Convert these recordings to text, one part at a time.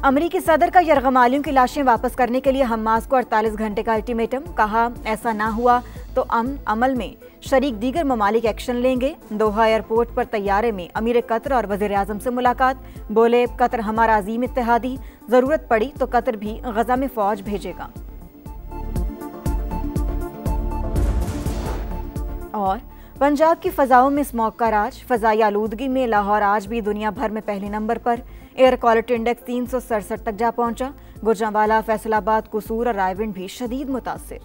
अमेरिकी सदर का यरगमालियों की लाशें वापस करने के लिए हमास को 48 घंटे का अल्टीमेटम। कहा ऐसा ना हुआ तो अमल में शरीक दीगर ममालिक एक्शन लेंगे। दोहा एयरपोर्ट पर तैयारे में अमीर कतर और वज़ीर आज़म से मुलाकात। बोले कतर हमारा अजीम इत्तेहादी, ज़रूरत पड़ी तो कतर भी गजा में फ़ौज भेजेगा। और पंजाब की फ़ज़ाओं में स्मॉग का राज। फ़ज़ाई आलूदगी में लाहौर आज भी दुनिया भर में पहले नंबर पर। एयर क्वालिटी इंडेक्स 367 तक जा पहुंचा। गुजरांवाला, फैसलाबाद, कसूर और रायविंड भी शदीद मुतासिर।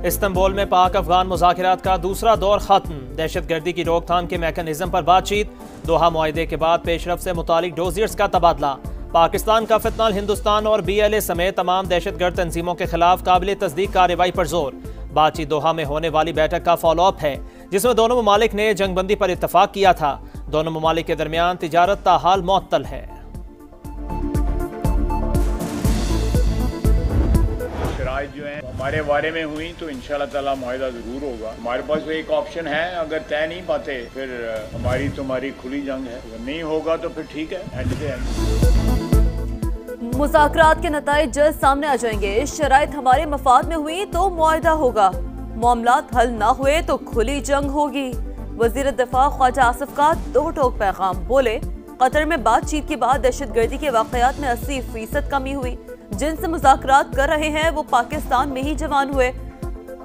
इस्तांबुल में पाक अफगान मुज़ाकरात का दूसरा दौर खत्म। दहशतगर्दी की रोकथाम के मैकेनिज्म पर बातचीत। दोहा मुआहदे के बाद पेशरफ से मुतालिक डोजियर्स का तबादला। पाकिस्तान का फितनल हिंदुस्तान और BLA समेत तमाम दहशतगर्द तंजीमों के खिलाफ काबिल तस्दीक कार्रवाई पर जोर। बातचीत दोहा में होने वाली बैठक का फॉलोअप है जिसमें दोनों ममालिक ने जंगबंदी पर इत्तफाक किया था। दोनों ममालिक के दरमियान तिजारत ताहाल मुअत्तल है। शराइत जो है हमारे बारे में हुई तो इंशाल्लाह ताला मुआहिदा जरूर होगा। हमारे पास एक ऑप्शन है, अगर तय नहीं पाते फिर हमारी तुम्हारी खुली जंग है। अगर नहीं होगा तो फिर ठीक है, एंड से एंड। मुज़ाकरात के नताइज जल्द सामने आ जाएंगे। शराइत हमारे मफाद में हुई तो मुआहिदा होगा, मामलात हल ना हुए तो खुली जंग होगी। वजीर दिफा ख्वाजा आसिफ का दो टोक पैगाम। बोले कतर में बातचीत के बाद दहशतगर्दी के वाकयात में 80% कमी हुई। जिनसे मुज़ाकरात कर रहे हैं वो पाकिस्तान में ही जवान हुए,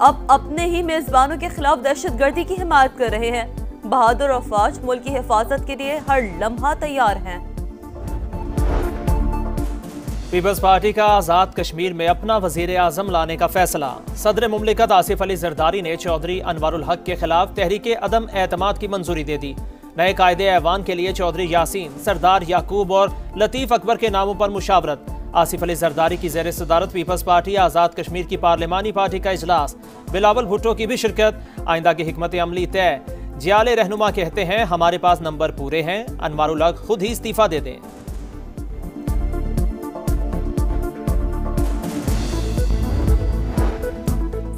अब अपने ही मेजबानों के खिलाफ दहशतगर्दी की हिमायत कर रहे हैं। बहादुर अफवाज मुल्क की हिफाजत के लिए हर लम्हा तैयार हैं। पीपल्स पार्टी का आज़ाद कश्मीर में अपना वज़ीर आज़म लाने का फैसला। सदर मुमलिकत आसिफ अली जरदारी ने चौधरी अनवारुल हक के खिलाफ तहरीके अदम एतमाद की मंजूरी दे दी। नए कायदे ऐवान के लिए चौधरी यासीन, सरदार याकूब और लतीफ़ अकबर के नामों पर मुशावरत। आसिफ अली जरदारी की ज़ेर सदारत पीपल्स पार्टी आज़ाद कश्मीर की पार्लिमानी पार्टी का इजलास। बिलावल भुट्टो की भी शिरकत। आइंदा की हिकमत अमली तय। जियाले रहनुमा कहते हैं हमारे पास नंबर पूरे हैं, अनवारुल हक खुद ही इस्तीफा दे दें।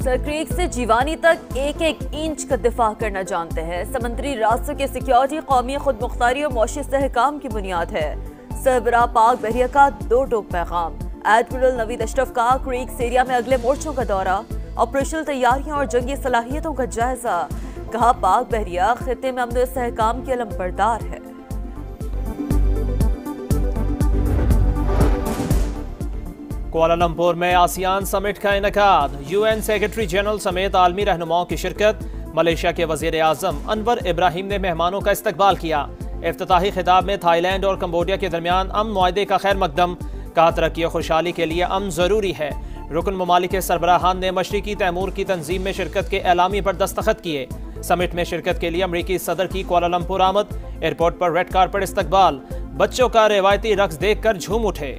सरक्रीक से जीवानी तक एक एक इंच का दिफा करना जानते हैं। समुद्री रास्तों की सिक्योरिटी कौमी खुद मुख्तारी और मौशी इस्तेहकाम की बुनियाद है। सरबराह पाक बहरिया का दो टोक पैगाम। एडमिरल नवीद अशरफ का क्रीक्स एरिया में अगले मोर्चों का दौरा। ऑपरेशनल तैयारियां और जंगी सलाहियतों का जायजा। कहा पाक बहरिया खिते में अमन और इस्तेहकाम की अलमबरदार है। कुआलालंपुर में आसियान समिट का इनेकाद। UN सेक्रेटरी जनरल समेत आलमी रहनुमाओं की शिरकत। मलेशिया के वजीर आजम अनवर इब्राहिम ने मेहमानों का इस्तकबाल किया। इफ्तिताही खिताब में थाईलैंड और कंबोडिया के दरमियान अमन मुआहदे का खैर मकदम। कहा तरक्की और खुशहाली के लिए अमन जरूरी है। रुकन ममालिक के सरबराहान ने मशरिकी तैमूर की तंजीम में शिरकत के एलामी पर दस्तखत किए। समिट में शिरकत के लिए अमरीकी सदर की कुआलालंपुर आमद। एयरपोर्ट पर रेड कारपेट इस्तकबाल। बच्चों का रिवायती रक्स देखकर झूम उठे।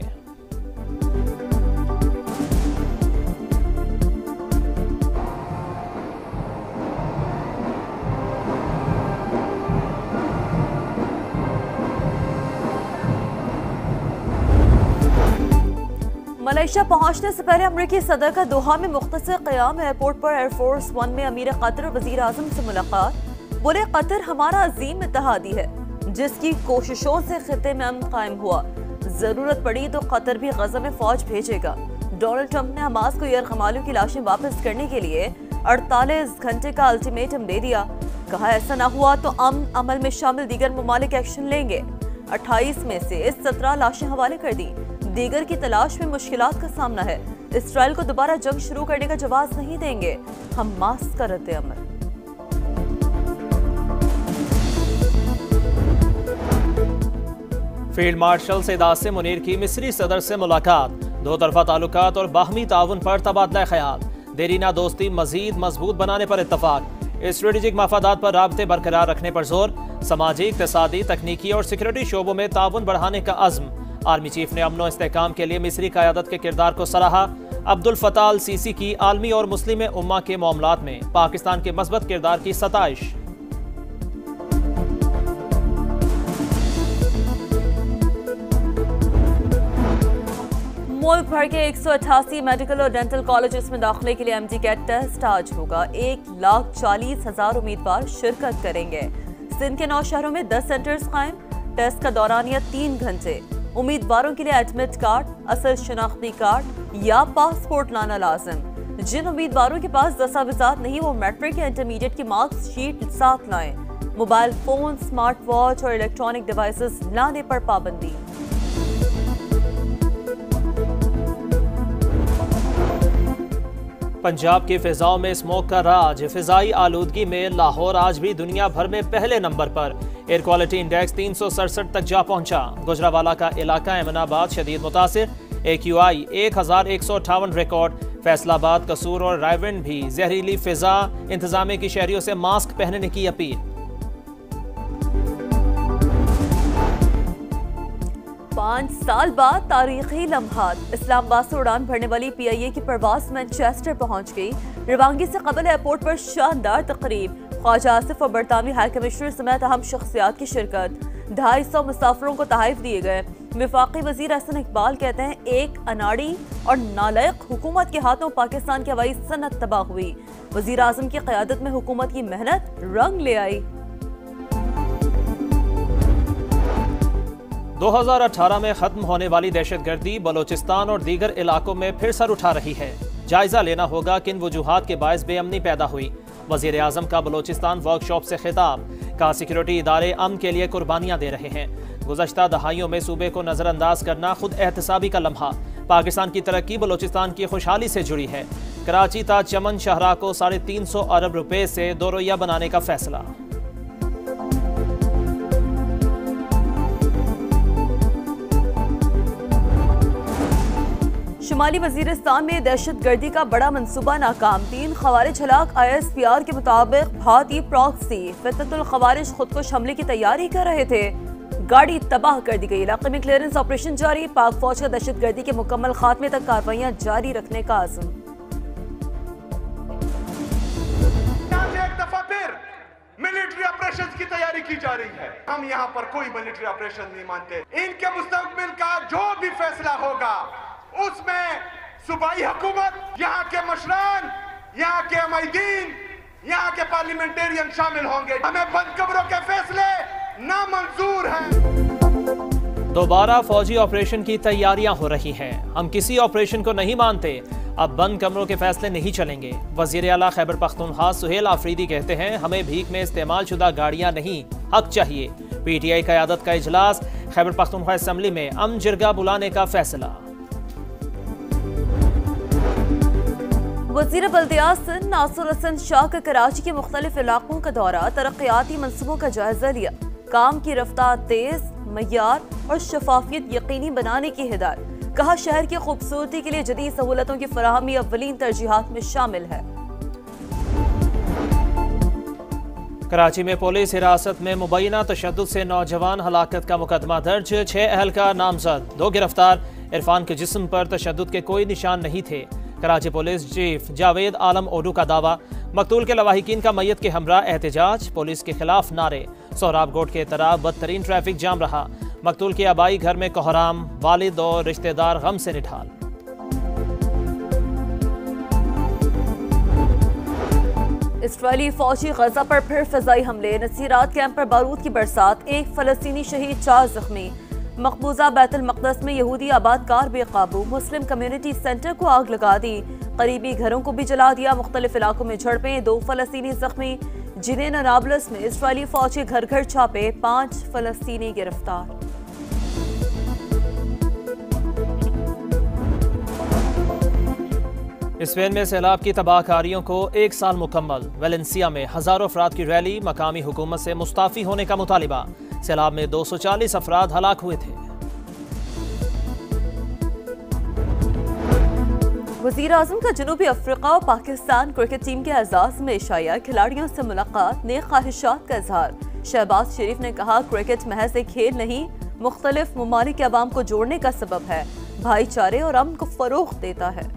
मलेशिया पहुंचने से पहले अमरीकी सदर का दोहा में मुख्तसर क़याम। एयरपोर्ट पर एयरफोर्स 1 में अमीर कतर वज़ीर आज़म से मुलाकात। बोले कतर हमारा अजीम इत्तेहादी है जिसकी कोशिशों से खिते में अमन कायम हुआ। जरूरत पड़ी तो कतर भी गजा में फौज भेजेगा। डोनाल्ड ट्रंप ने हमास को यरगमालियों की लाशें वापस करने के लिए 48 घंटे का अल्टीमेटम दे दिया। कहा ऐसा ना हुआ तो अमल में शामिल दीगर ममालिक एक्शन लेंगे। 28 में से 17 लाशें हवाले कर दी। दीगर की तलाश में मुश्किलात का सामना है। इसराइल को दोबारा जंग शुरू करने का जवाब नहीं देंगे। हमास का रद्द-ए-अमल। फील्ड मार्शल सैयद से मुनीर की मिस्री सदर से मुलाकात। दो तरफा ताल्लुकात और बाहमी ताउन पर तबादला ख्याल। देरीना दोस्ती मजीद मजबूत बनाने पर इत्तफाक। स्ट्रेटेजिक मफादात पर राब्ते बरकरार रखने पर जोर। समाजी, इक़्तिसादी, तकनीकी और सिक्योरिटी शोबों में ताउन बढ़ाने का अज़्म। आर्मी चीफ ने अमन और इस्तेहकाम के लिए मिस्री क़यादत के किरदार को सराहा। अब्दुल फताह अल सीसी की आलमी और मुस्लिम उम्मा के मामलात में पाकिस्तान के मस्बत किरदार की सताइश। मुल्क भर के 188 मेडिकल और डेंटल कॉलेजेस में दाखिले के लिए MD कैट टेस्ट आज होगा। 1,40,000 उम्मीदवार शिरकत करेंगे। सिंध के 9 शहरों में 10 सेंटर्स कायम। टेस्ट का दौरानिया 3 घंटे। उम्मीदवारों के लिए एडमिट कार्ड, असल शनाख्ती कार्ड या पासपोर्ट लाना लाजिम। जिन उम्मीदवारों के पास दस्तावेजात नहीं वो मैट्रिक या इंटरमीडिएट की मार्कशीट साथ लाएं। मोबाइल फोन, स्मार्ट वॉच और इलेक्ट्रॉनिक डिवाइसेस लाने पर पाबंदी। पंजाब की फिजाओं में स्मोक का राज। फिजाई आलूदगी में लाहौर आज भी दुनिया भर में पहले नंबर पर। एयर क्वालिटी इंडेक्स 367 तक जा पहुंचा। गुजरावाला का इलाका एमनाबाद शदीद मुतासिर। AQI 1158 record. फैसलाबाद, कसूर और रायविंड भी जहरीली फिजा। इंतजामिया की शहरियों से मास्क पहनने की अपील। 5 साल बाद तारीखी लम्हात। इस्लामाबाद से उड़ान भरने वाली PIA की परवाज मैनचेस्टर पहुंच गई। रवानगी से कबल एयरपोर्ट पर शानदार तकरीब। ख्वाजा आसिफ और बरतानवी हाई कमिश्नर समेत अहम शख्सियात की शिरकत। 250 मुसाफिरों को तहफ़ दिए गए। वफाकी वज़ीर अहसन इकबाल कहते हैं एक अनाड़ी और नालायक हुकूमत के हाथों पाकिस्तान की हवाई सनत तबाह हुई। वज़ीर आज़म की क़यादत में हुकूमत की मेहनत रंग ले आई। 2018 में खत्म होने वाली दहशतगर्दी बलोचिस्तान और दीगर इलाकों में फिर सर उठा रही है। जायजा लेना होगा किन वजूहात के बायस बेअमनी पैदा हुई। वजीर आजम का बलोचिस्तान वर्कशॉप से खिताब। का सिक्योरिटी इदारे अमन के लिए कुर्बानियां दे रहे हैं। गुज़श्ता दहाइयों में सूबे को नजरअंदाज करना खुद एहतसाबी का लम्हा। पाकिस्तान की तरक्की बलोचिस्तान की खुशहाली से जुड़ी है। कराची ता चमन शाहरा को 350 अरब रुपए से दोरैया बनाने का फैसला। शुमाली वजीरिस्तान में दहशतगर्दी का बड़ा मंसूबा नाकाम। 3 खवारिज हलाक। ISPR के मुताबिक भारतीय प्रॉक्सी फितनतुल खवारिज खुदकुश हमले की तैयारी कर रहे थे। गाड़ी तबाह कर दी गई। इलाके में क्लियरेंस ऑपरेशन जारी। पाक फौज का दहशतगर्दी के मुकम्मल खात्मे तक कार्रवाइयां जारी रखने का आज़म। एक दफा फिर मिलिट्री ऑपरेशन की तैयारी की जा रही है। हम यहाँ पर कोई मिलिट्री ऑपरेशन नहीं मानते। इनके मुस्तकबिल का जो भी फैसला होगा उसमें सूबाई हुकूमत, यहाँ के मशरान, यहाँ के अमायदीन, यहाँ के पार्लियामेंटेरियन शामिल होंगे। हमें बंद कब्रों के फैसले नामंजूर हैं। दोबारा फौजी ऑपरेशन की तैयारियां हो रही हैं। हम किसी ऑपरेशन को नहीं मानते। अब बंद कमरों के फैसले नहीं चलेंगे। वजीर आला खैबर पख्तूनख्वा सुहेल आफरीदी कहते हैं हमें भीख में इस्तेमाल शुदा गाड़ियां नहीं, हक चाहिए। PTI क़यादत का इजलास। खैबर पख्तूनख्वा असम्बली में अमन जिरगा बुलाने का फैसला। वज़ीर बल्दियात नासिर हसन शाह का कराची के मुख्तलिफ इलाकों का दौरा। तरक्याती मनसूबों का जायजा लिया। काम की रफ्तार तेज, मयार और शफाफियत यकीनी बनाने की हिदायत। कहा शहर की खूबसूरती के लिए जदीद सहूलतों की फराहमी अव्वलीन तरजीहात में शामिल है। कराची में पुलिस हिरासत में मुबैना तशद्दुद से नौजवान हलाकत का मुकदमा दर्ज। 6 अहलकार नामजद, 2 गिरफ्तार। इरफान के जिस्म पर तशद्दुद के कोई निशान नहीं थे। कराची पुलिस चीफ जावेद आलम ओडू का दावा। मकतूल के लवाहिकीन का मैयत के हमरा एहतजाज। पुलिस के खिलाफ नारे। सोहराब गोट के तरफ बदतरीन ट्रैफिक जाम रहा। मकतूल के आबाई घर में कोहराम। वालिद और रिश्तेदार गम से निठाल। इसराइली फौजी गजा पर फिर फिजाई हमले। नसीरात कैंप पर बारूद की बरसात। 1 फलस्तीनी शहीद, 4 जख्मी। मकबूजा बैतुल मक़दस में यहूदी आबादकार बेकाबू। मुस्लिम कम्युनिटी सेंटर को आग लगा दी। करीबी घरों को भी जला दिया। मुख्तलिफ इलाकों में झड़पें। 2 फलस्तीनी जख्मी। जिनेन और नाबलस में इसराइली फौज के घर घर छापे। 5 फलस्तीनी गिरफ्तार। स्पेन में सैलाब की तबाहकारियों को 1 साल मुकम्मल। वेलेंसिया में हजारों अफराद की रैली। मकामी हुकूमत से मुस्ताफी होने का मुतालिबा। सैलाब में 240 अफराद हलाक हुए थे। वज़ीर आज़म का जनूबी अफ्रीका और पाकिस्तान क्रिकेट टीम के एजाज में इशाया। खिलाड़ियों से मुलाकात, नेक ख्वाहिशात का इजहार। शहबाज शरीफ ने कहा क्रिकेट महज एक खेल नहीं, मुख्तलिफ ममालिक के अवाम को जोड़ने का सबब है, भाईचारे और अमन को फरोग देता है।